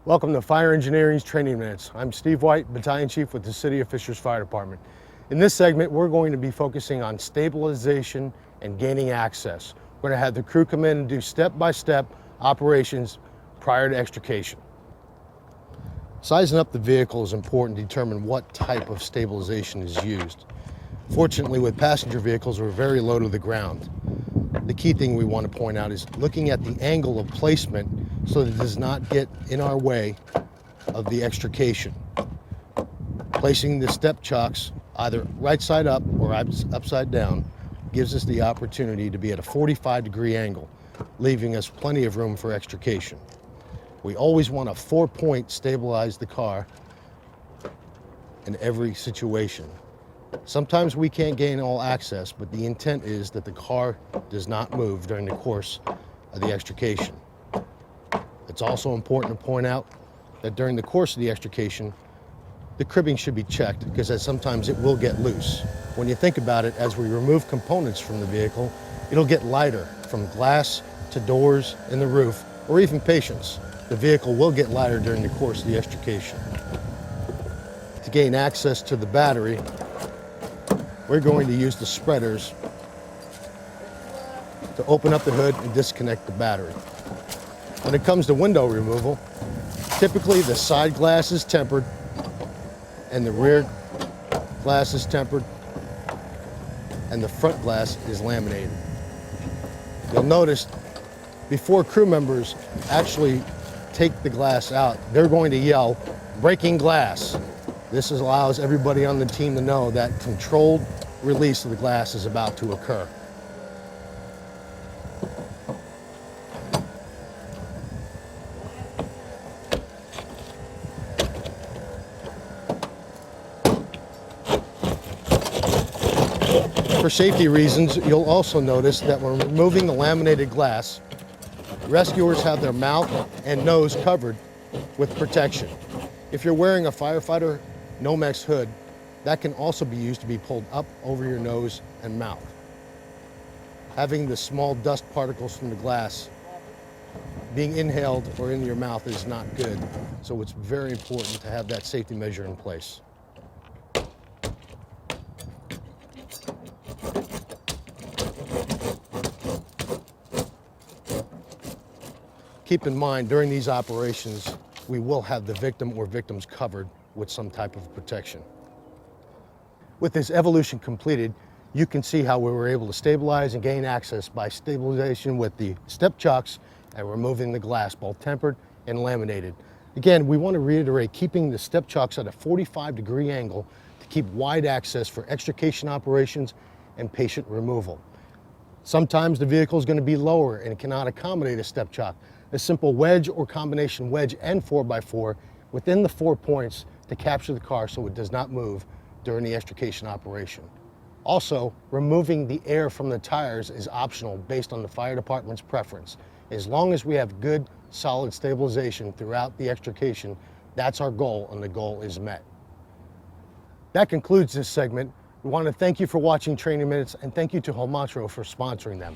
Welcome to Fire Engineering's Training Minutes. I'm Steve White, Battalion Chief with the City of Fishers Fire Department. In this segment, we're going to be focusing on stabilization and gaining access. We're going to have the crew come in and do step-by-step operations prior to extrication. Sizing up the vehicle is important to determine what type of stabilization is used. Fortunately, with passenger vehicles, we're very low to the ground. The key thing we want to point out is looking at the angle of placement so that it does not get in our way of the extrication. Placing the step chocks either right side up or upside down gives us the opportunity to be at a 45-degree angle, leaving us plenty of room for extrication. We always want to 4-point stabilize the car in every situation. Sometimes we can't gain all access, but the intent is that the car does not move during the course of the extrication. It's also important to point out that during the course of the extrication, the cribbing should be checked because sometimes it will get loose. When you think about it, as we remove components from the vehicle, it'll get lighter from glass to doors in the roof or even patients. The vehicle will get lighter during the course of the extrication. To gain access to the battery, we're going to use the spreaders to open up the hood and disconnect the battery. When it comes to window removal, typically the side glass is tempered and the rear glass is tempered and the front glass is laminated. You'll notice before crew members actually take the glass out, they're going to yell, "Breaking glass." This allows everybody on the team to know that controlled release of the glass is about to occur. For safety reasons, you'll also notice that when removing the laminated glass, rescuers have their mouth and nose covered with protection. If you're wearing a firefighter Nomex hood, that can also be used to be pulled up over your nose and mouth. Having the small dust particles from the glass being inhaled or in your mouth is not good, so it's very important to have that safety measure in place. Keep in mind, during these operations, we will have the victim or victims covered with some type of protection. With this evolution completed, you can see how we were able to stabilize and gain access by stabilization with the step chocks and removing the glass, both tempered and laminated. Again, we want to reiterate keeping the step chocks at a 45-degree angle to keep wide access for extrication operations and patient removal. Sometimes the vehicle is going to be lower and it cannot accommodate a step chock. A simple wedge or combination wedge and 4x4 within the 4 points to capture the car so it does not move during the extrication operation. Also, removing the air from the tires is optional based on the fire department's preference. As long as we have good, solid stabilization throughout the extrication, that's our goal, and the goal is met. That concludes this segment. We want to thank you for watching Training Minutes, and thank you to Homatro for sponsoring them.